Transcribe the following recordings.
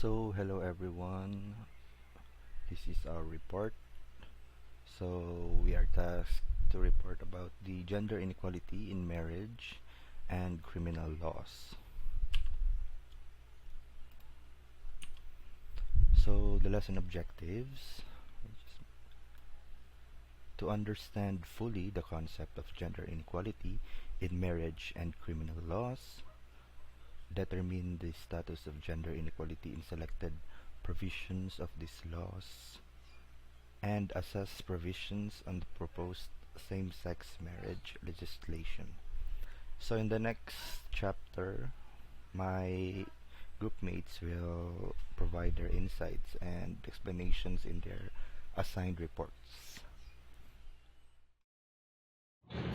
So, hello everyone. This is our report. So, we are tasked to report about the gender inequality in marriage and criminal laws. So, the lesson objectives to understand fully the concept of gender inequality in marriage and criminal laws, determine the status of gender inequality in selected provisions of these laws, and assess provisions on the proposed same-sex marriage legislation. So in the next chapter, my groupmates will provide their insights and explanations in their assigned reports.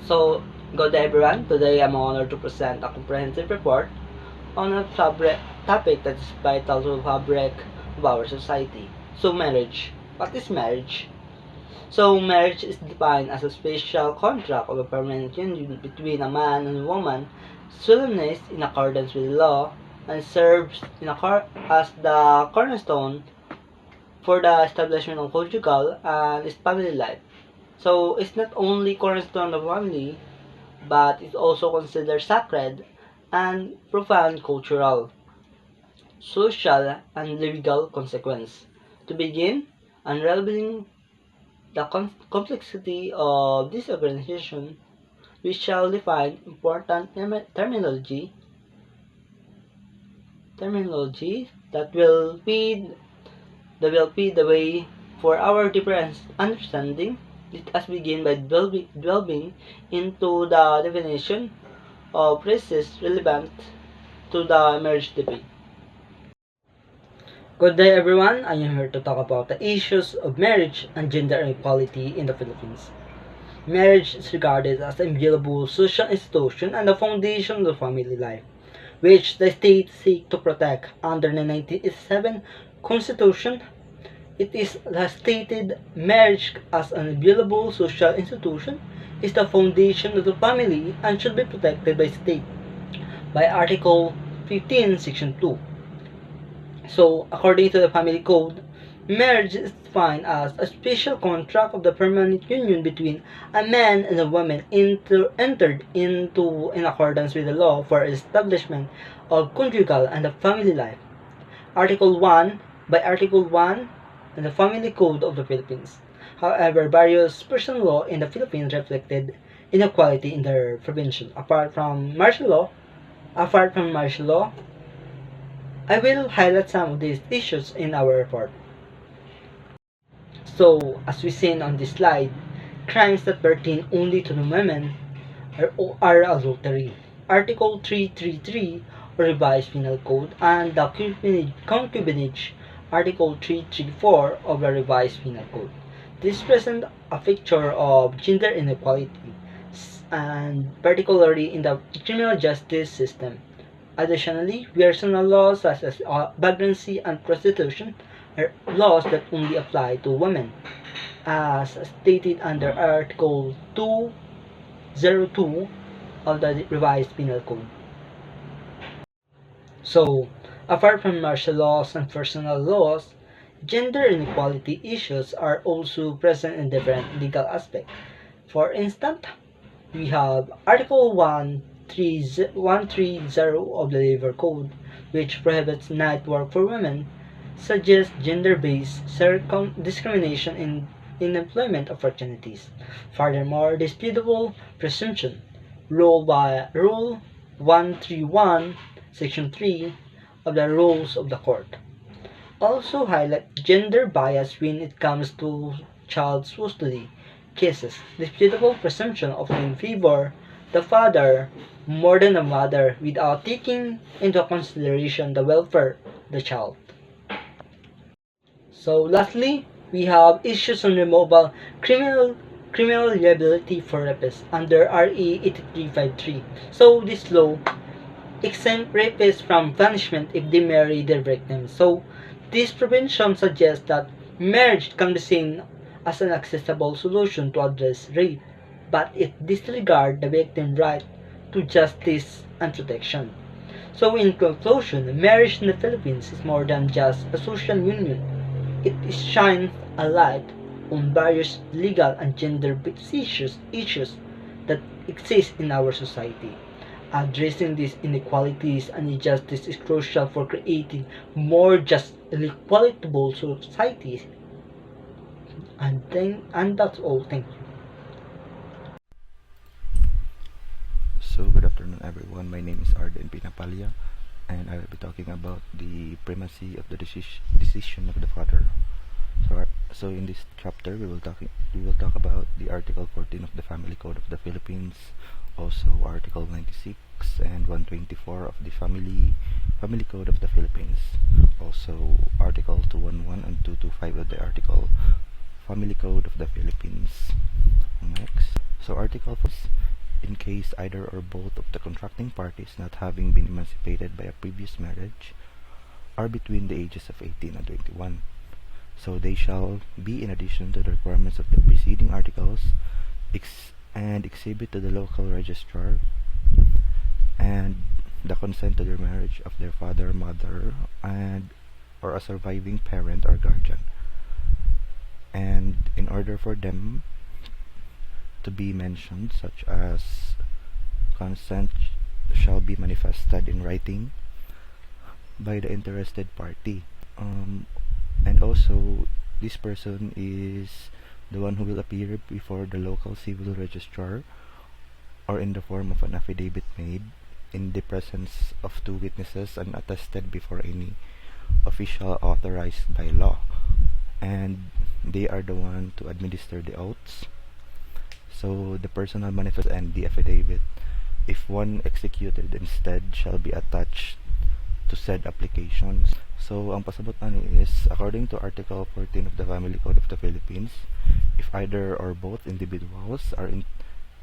So, good day everyone. Today I'm honored to present a comprehensive report on a topic that is vital to the fabric of our society. So, marriage. What is marriage? So, marriage is defined as a special contract of a permanent union between a man and a woman, solemnized in accordance with law, and serves as the cornerstone for the establishment of conjugal and family life. So, it's not only cornerstone of family, but is also considered sacred and profound cultural, social, and legal consequence. To begin, unraveling the complexity of this organization, we shall define important terminology that will feed the way for our deeper understanding. Let us begin by delving into the definition of phrases relevant to the marriage debate. Good day everyone, I am here to talk about the issues of marriage and gender equality in the Philippines. Marriage is regarded as an inviolable social institution and the foundation of the family life, which the state seeks to protect under the 1987 Constitution. It is stated marriage as an inviolable social institution is the foundation of the family and should be protected by state by Article 15, Section 2. So, according to the Family Code, marriage is defined as a special contract of the permanent union between a man and a woman entered into in accordance with the law for establishment of conjugal and the family life. Article 1 by Article 1 in the Family Code of the Philippines. However, various personal law in the Philippines reflected inequality in their provision. Apart from martial law, I will highlight some of these issues in our report. So, as we seen on this slide, crimes that pertain only to the women are adultery. Article 333 or Revised Penal Code and the concubinage Article 334 of the Revised Penal Code. This presents a picture of gender inequality and particularly in the criminal justice system. Additionally, personal laws such as vagrancy and prostitution are laws that only apply to women, as stated under Article 202 of the Revised Penal Code. So, apart from martial laws and personal laws, gender inequality issues are also present in different legal aspects. For instance, we have Article 130 of the Labor Code, which prohibits night work for women, suggests gender-based discrimination in employment opportunities. Furthermore, disputable presumption, Rule 131, Section 3 of the Rules of the Court, also highlight gender bias when it comes to child custody cases. Disputable presumption often favor the father more than the mother without taking into consideration the welfare of the child. So lastly, we have issues on removal criminal liability for rapists under RE 8353. So this law exempt rapists from punishment if they marry their victims. So this provision suggests that marriage can be seen as an accessible solution to address rape, but it disregards the victim's right to justice and protection. So, in conclusion, marriage in the Philippines is more than just a social union. It shines a light on various legal and gender-based issues that exist in our society. Addressing these inequalities and injustice is crucial for creating more just and equitable societies. And that's all. Thank you. So, good afternoon, everyone. My name is Arden Pinapalya, and I will be talking about the primacy of the decision of the father. So in this chapter, we will talk about the Article 14 of the Family Code of the Philippines, also Article 96 and 124 of the Family Code of the Philippines, also Article 211 and 225 of the Article Family Code of the Philippines. Next, so Article 4, in case either or both of the contracting parties not having been emancipated by a previous marriage are between the ages of 18 and 21. So they shall be, in addition to the requirements of the preceding articles, and exhibit to the local registrar and the consent to their marriage of their father, mother, and or a surviving parent or guardian. And in order for them to be mentioned, such as consent shall be manifested in writing by the interested party. And also, this person is the one who will appear before the local civil registrar or in the form of an affidavit made in the presence of two witnesses and attested before any official authorized by law. And they are the one to administer the oaths. So the personal manifest and the affidavit, if one executed instead, shall be attached to said applications. So, ang pasabot ani is, according to Article 14 of the Family Code of the Philippines, if either or both individuals are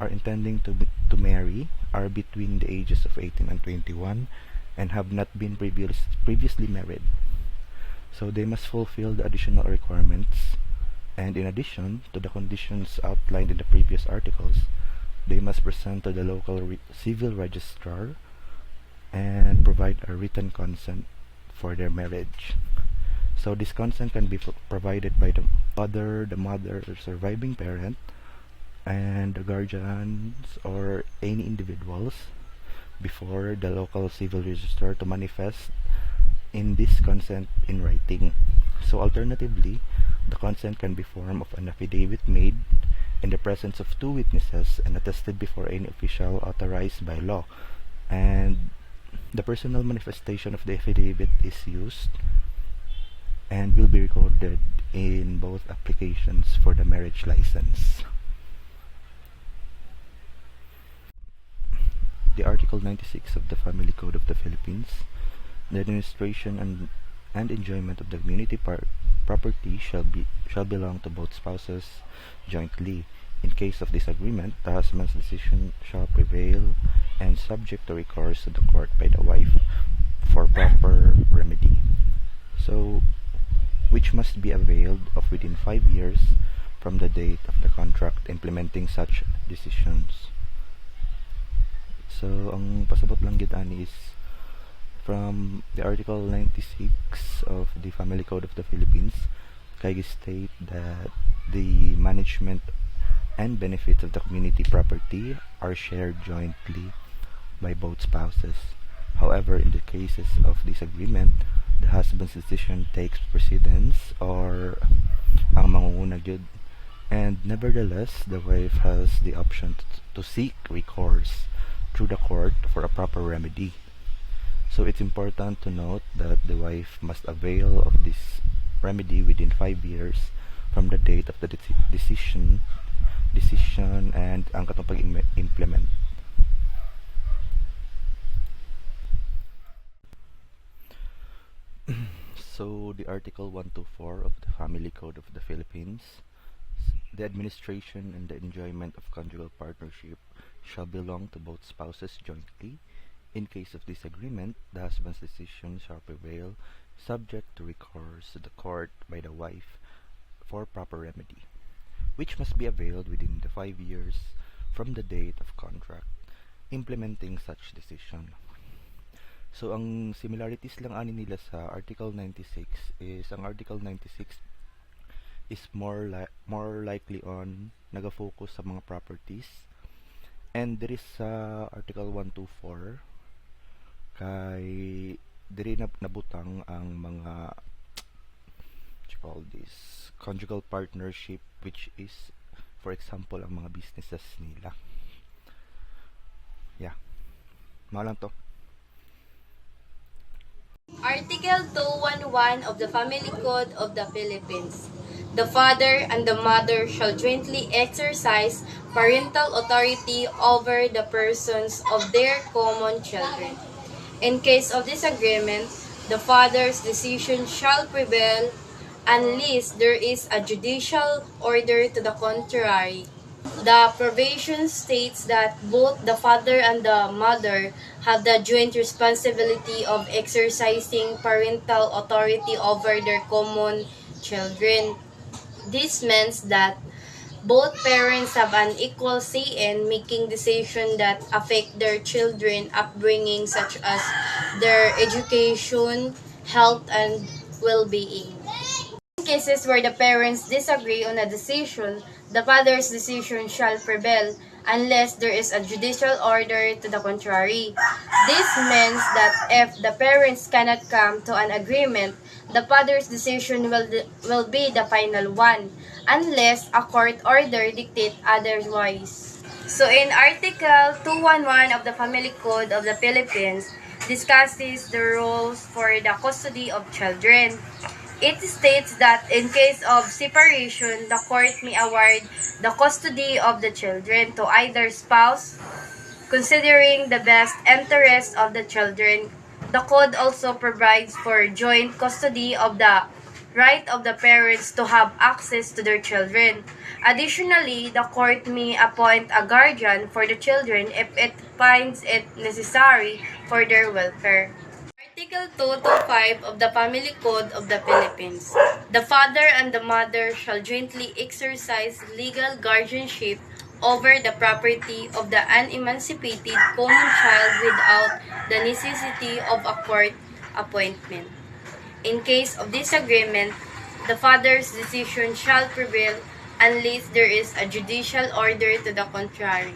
intending to marry, are between the ages of 18 and 21, and have not been previously married, so they must fulfill the additional requirements, and in addition to the conditions outlined in the previous articles, they must present to the local civil registrar and provide a written consent for their marriage. So this consent can be provided by the father, the mother, the surviving parent, and the guardians or any individuals before the local civil registrar to manifest in this consent in writing. So alternatively, the consent can be form of an affidavit made in the presence of two witnesses and attested before any official authorized by law. And the personal manifestation of the affidavit is used and will be recorded in both applications for the marriage license. The Article 96 of the Family Code of the Philippines, the administration and enjoyment of the community property shall belong to both spouses jointly. In case of disagreement, the husband's decision shall prevail and subject to recourse to the court by the wife for proper remedy. So, which must be availed of within 5 years from the date of the contract implementing such decisions. So, ang pasabot lang gid ani is from the Article 96 of the Family Code of the Philippines, kay state that the management and benefits of the community property are shared jointly by both spouses. However, in the cases of disagreement, the husband's decision takes precedence or ang mangunguna gyud, and nevertheless, the wife has the option to seek recourse through the court for a proper remedy. So it's important to note that the wife must avail of this remedy within 5 years from the date of the decision and ang katong pag-implement. So the Article 124 of the Family Code of the Philippines, the administration and the enjoyment of conjugal partnership shall belong to both spouses jointly. In case of disagreement, the husband's decision shall prevail, subject to recourse to the court by the wife for proper remedy, which must be availed within the 5 years from the date of contract implementing such decision. So, ang similarities lang ani nila sa Article 96 is, ang Article 96 is more likely on naga-focus sa mga properties, and there is sa Article 124 kay diri na nabutang ang mga what you call this conjugal partnership, which is for example ang mga businesses nila. Yeah, mga lang to. Article 211 of the Family Code of the Philippines. The father and the mother shall jointly exercise parental authority over the persons of their common children. In case of disagreement, the father's decision shall prevail unless there is a judicial order to the contrary. The provision states that both the father and the mother have the joint responsibility of exercising parental authority over their common children. This means that both parents have an equal say in making decisions that affect their children's upbringing, such as their education, health, and well-being. In cases where the parents disagree on a decision, the father's decision shall prevail unless there is a judicial order to the contrary. This means that if the parents cannot come to an agreement, the father's decision will be the final one, unless a court order dictates otherwise. So in Article 211 of the Family Code of the Philippines, discusses the rules for the custody of children. It states that in case of separation, the court may award the custody of the children to either spouse, considering the best interest of the children. The code also provides for joint custody of the right of the parents to have access to their children. Additionally, the court may appoint a guardian for the children if it finds it necessary for their welfare. Article 225 of the Family Code of the Philippines. The father and the mother shall jointly exercise legal guardianship over the property of the unemancipated common child without the necessity of a court appointment. In case of disagreement, the father's decision shall prevail unless there is a judicial order to the contrary.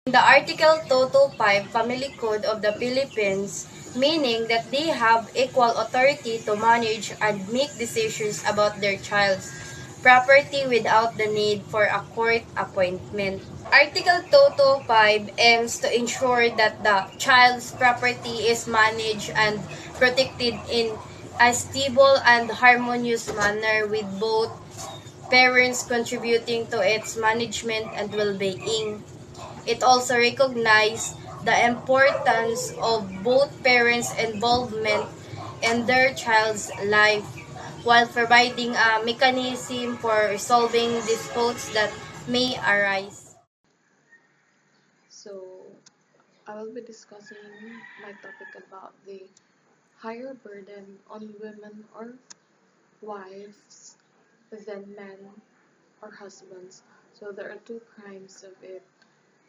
The Article 225 Family Code of the Philippines, meaning that they have equal authority to manage and make decisions about their child's property without the need for a court appointment. Article 225 aims to ensure that the child's property is managed and protected in a stable and harmonious manner, with both parents contributing to its management and well-being. It also recognizes the importance of both parents' involvement in their child's life, while providing a mechanism for resolving disputes that may arise. So, I will be discussing my topic about the higher burden on women or wives than men or husbands. So, there are two crimes of it: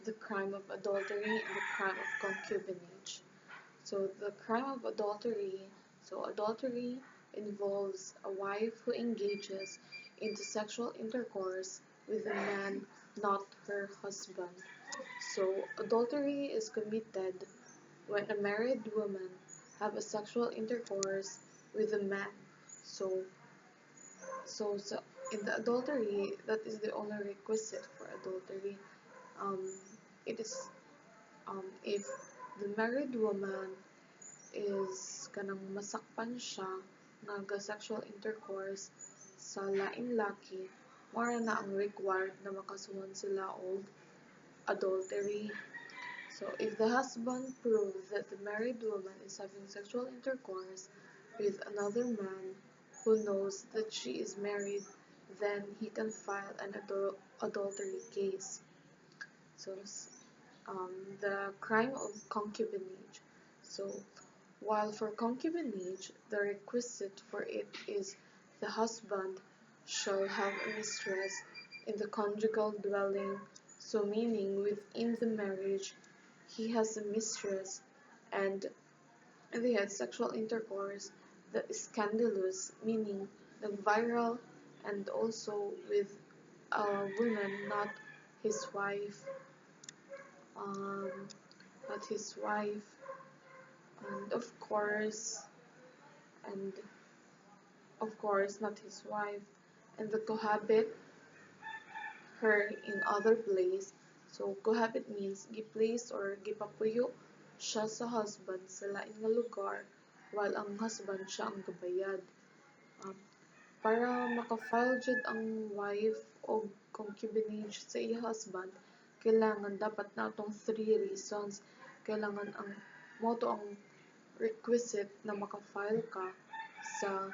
the crime of adultery and the crime of concubinage. So, the crime of adultery, adultery involves a wife who engages into sexual intercourse with a man not her husband. So, adultery is committed when a married woman have a sexual intercourse with a man. So, so in the adultery, that is the only requisite for adultery. Um, it is if the married woman is kanang masakpan siya sexual intercourse sa laing laki, mora na ang required na makasuhan sila og adultery. So, if the husband proves that the married woman is having sexual intercourse with another man who knows that she is married, then he can file an adultery case. So, the crime of concubinage. So, while for concubinage, the requisite for it is the husband shall have a mistress in the conjugal dwelling, so meaning within the marriage he has a mistress, and and they had sexual intercourse that is scandalous, meaning the viral, and also with a woman, his wife, um, not his wife, and and of course not his wife, and the cohabit her in other place. So, cohabit means giplace or gipapuyo siya sa husband sa lain nga lugar while ang husband siya ang gabayad. Um, para maka-file jud ang wife o concubinage sa iya husband, kailangan dapat natong three reasons. Kailangan ang moto ang requisite na maka-file ka sa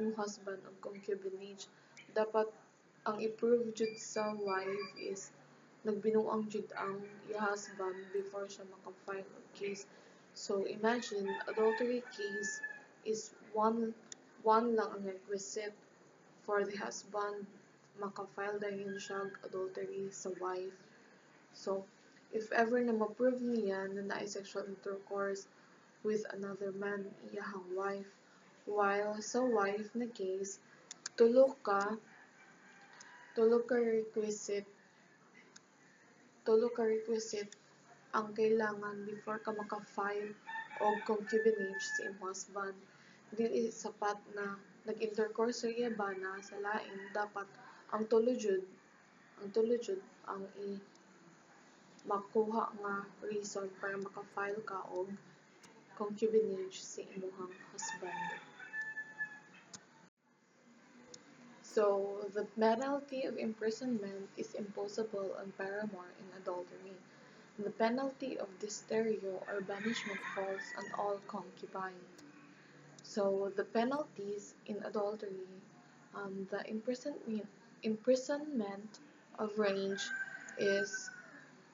imong husband og concubinage. Dapat ang i-prove jud sa wife is nagbinuang jud ang iya husband before siya maka-file og case. So imagine adultery case is one lang ang requisite for the husband maka-file dahin siya og adultery sa wife. So if ever na ma-prove niya na naay sexual intercourse with another man iyahang wife, while sa wife na case tulo ka tulo ka requisite tulo ka requisite ang kailangan before ka maka-file og concubinage sa imong husband. Dili sapat na nag-intercourse sa iya bana sa lain, dapat ang tulo jud ang makuha nga reason para maka-file ka og concubinage sa imong husband. So, the penalty of imprisonment is imposable on paramour in adultery. The penalty of disterio or banishment falls on all concubine. So, the penalties in adultery, the imprisonment of range is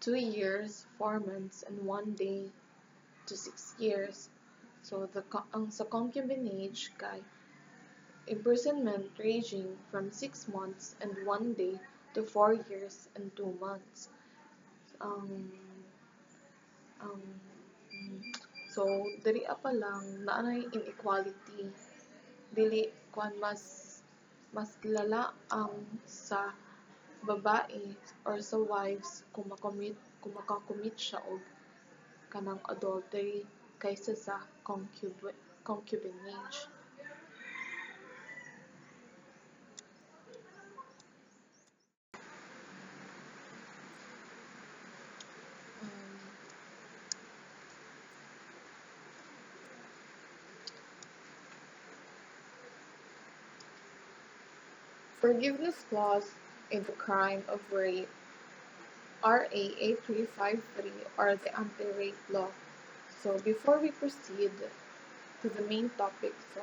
2 years, 4 months, and 1 day to 6 years. So, ang sa concubinage kay imprisonment ranging from 6 months and 1 day to 4 years and 2 months. Um, um, so, diri pa lang naanay inequality. Dili kung mas lala ang sa babae or sa wives kung makakommit siya og kanang adultery kaysa sa concubinage. Um, Forgiveness clause in the crime of rape, RA 8353, or the anti-rape law. So before we proceed to the main topic, so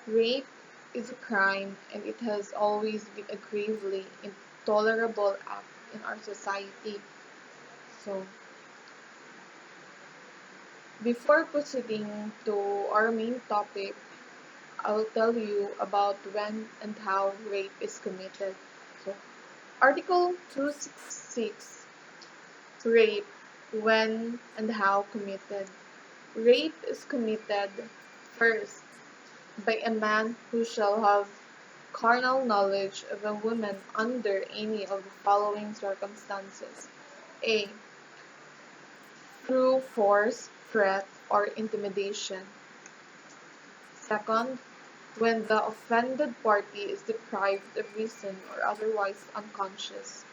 rape is a crime and it has always been a gravely intolerable act in our society. So before proceeding to our main topic, I will tell you about when and how rape is committed. So Article 266, rape, when and how committed. Rape is committed first by a man who shall have carnal knowledge of a woman under any of the following circumstances. A. Through force, threat, or intimidation. Second, when the offended party is deprived of reason or otherwise unconscious.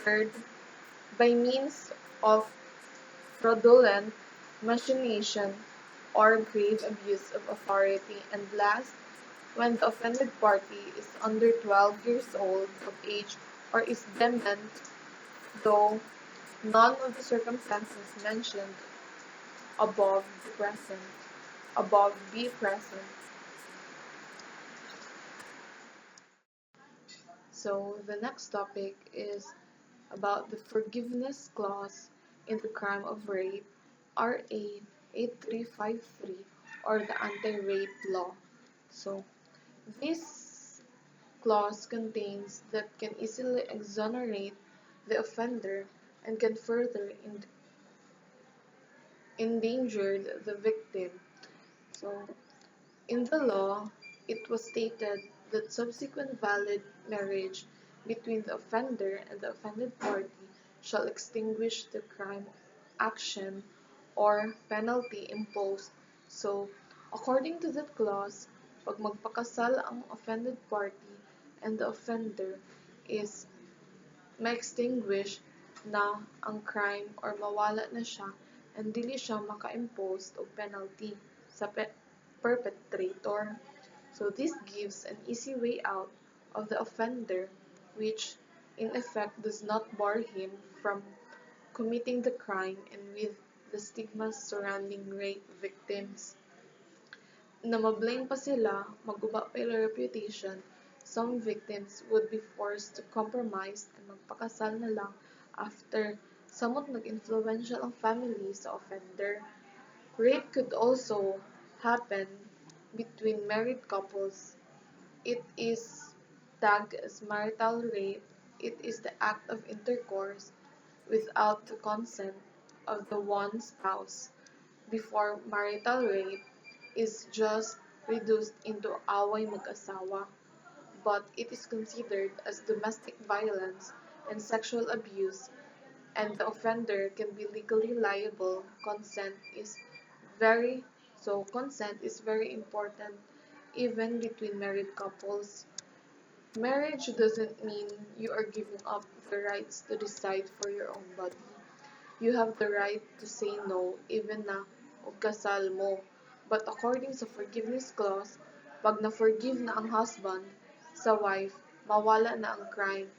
Third, by means of fraudulent machination or grave abuse of authority. And last, when the offended party is under 12 years old of age or is dement, though none of the circumstances mentioned above be present. So the next topic is about the forgiveness clause in the crime of rape, RA 8353, or the anti-rape law. So this clause contains that can easily exonerate the offender and can further endangered the victim. So, in the law, it was stated that subsequent valid marriage between the offender and the offended party shall extinguish the crime, action, or penalty imposed. So, according to that clause, pag magpakasal ang offended party and the offender is ma-extinguish na ang crime or mawala na siya and dili siya maka-impose og penalty sa perpetrator. So this gives an easy way out of the offender, which in effect does not bar him from committing the crime and with the stigmas surrounding rape victims na ma-blame pa sila, maguba pa ila reputation, some victims would be forced to compromise and magpakasal na lang after samot nag-influential ang family sa offender. Rape could also happen between married couples. It is tagged as marital rape. It is the act of intercourse without the consent of the one spouse before marital rape is just reduced into away mag-asawa, but it is considered as domestic violence and sexual abuse, and the offender can be legally liable. Very Consent is very important even between married couples. Marriage doesn't mean you are giving up the rights to decide for your own body. You have the right to say no even na og kasal mo. But according sa forgiveness clause, pag na-forgive na ang husband sa wife, mawala na ang crime.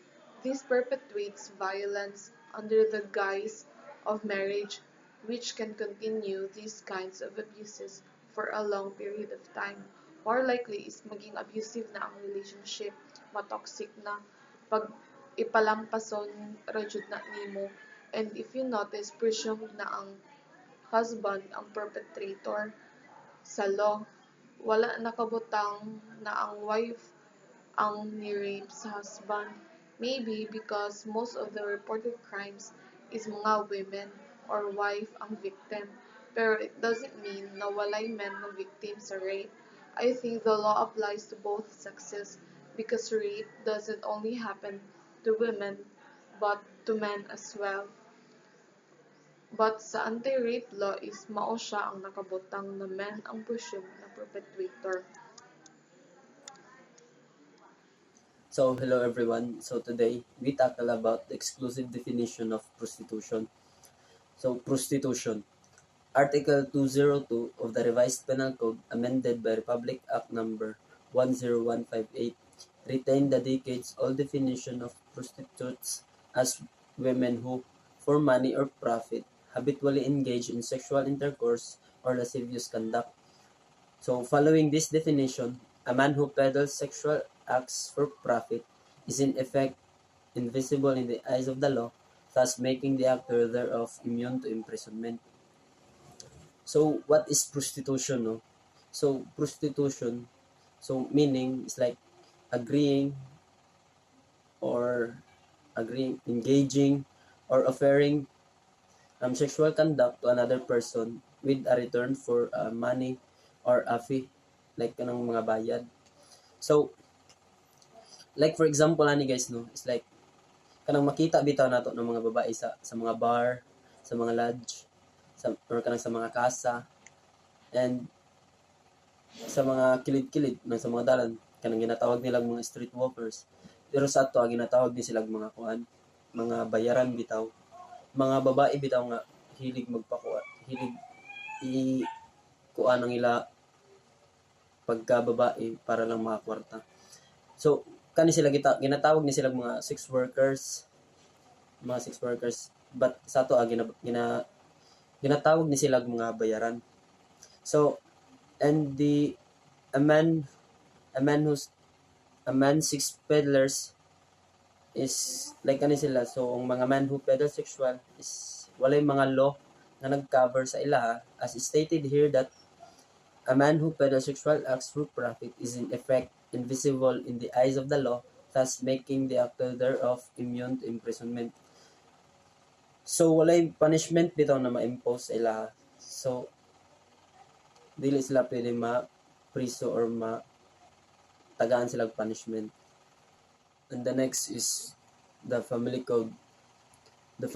This perpetuates violence under the guise of marriage, which can continue these kinds of abuses for a long period of time. More likely is maging abusive na ang relationship, matoxic na, pag ipalampason rajud na nimo. And if you notice, presumed na ang husband ang perpetrator sa law. Wala nakabutang na ang wife ang ni-rape sa husband. Maybe because most of the reported crimes is mga women or wife ang victim. Pero it doesn't mean na walay men na victim sa rape. I think the law applies to both sexes because rape doesn't only happen to women but to men as well. But sa anti-rape law is mao siya ang nakabutang na men ang presumed na perpetrator. So, hello everyone. So, today we tackle about the exclusive definition of prostitution. So, prostitution. Article 202 of the Revised Penal Code, amended by Republic Act Number 10158, retained the decades-old definition of prostitutes as women who, for money or profit, habitually engage in sexual intercourse or lascivious conduct. So, following this definition, a man who peddles sexual acts for profit is in effect invisible in the eyes of the law, thus making the actor thereof immune to imprisonment. So, what is prostitution? No? So, prostitution, meaning is like engaging, or offering sexual conduct to another person with a return for money or a fee, like kanang mga bayad. So, like for example ani guys, no, it's like kanang makita bitaw nato ng mga babae sa mga bar, sa mga lodge, or kanang sa mga kasa, and sa mga kilid-kilid sa mga dalan, kanang ginatawag nilang mga street walkers. Pero sa ato ginatawag din sila mga bayaran bitaw, mga babae bitaw nga hilig magpakuha, hilig kuha ng ila pagkababae para lang makakwarta. So, kani sila ginatawag ni sila mga sex workers, but sa ato ginatawag ni sila mga bayaran. So, and a man sex peddlers is like kani sila. So, ang mga man who peddle sexual is walay mga law na nag-cover sa ilaha, as stated here that a man who peddles sexual acts for profit is in effect invisible in the eyes of the law, thus making the actor thereof immune to imprisonment. So, walay punishment bitaw na ma-impose sa ilaha. So dili sila pwede ma-priso or tagaan sila punishment. And the next is the family code